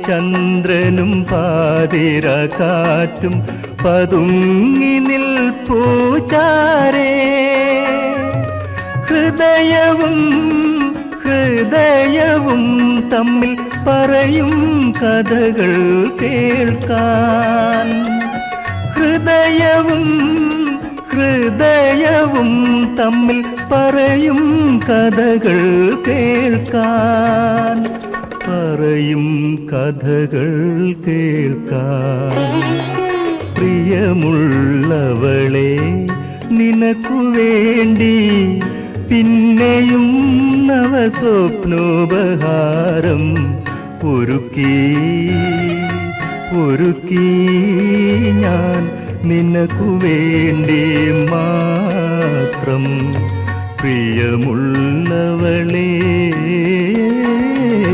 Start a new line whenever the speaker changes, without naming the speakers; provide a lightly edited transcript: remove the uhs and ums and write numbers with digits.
ചന്ദ്രനും പാതിര കാറ്റും പതുങ്ങി നിൽപ്പൂ ചാരേ. ഹൃദയവും ഹൃദയവും തമ്മിൽ പറയും കഥകൾ കേൾക്കാൻ. ഹൃദയവും ഹൃദയവും തമ്മിൽ പറയും കഥകൾ കേൾക്കാൻ. പറയും കഥകൾ കേൾക്കാൻ. പ്രിയമുള്ളവളെ നിനക്കു വേണ്ടി പിന്നെയും നവസ്വപ്നോപഹാരം ഒരുക്കി ഒരുക്കി ഞാൻ നിനക്കു വേണ്ടി മാത്രം. പ്രിയമുള്ളവളേ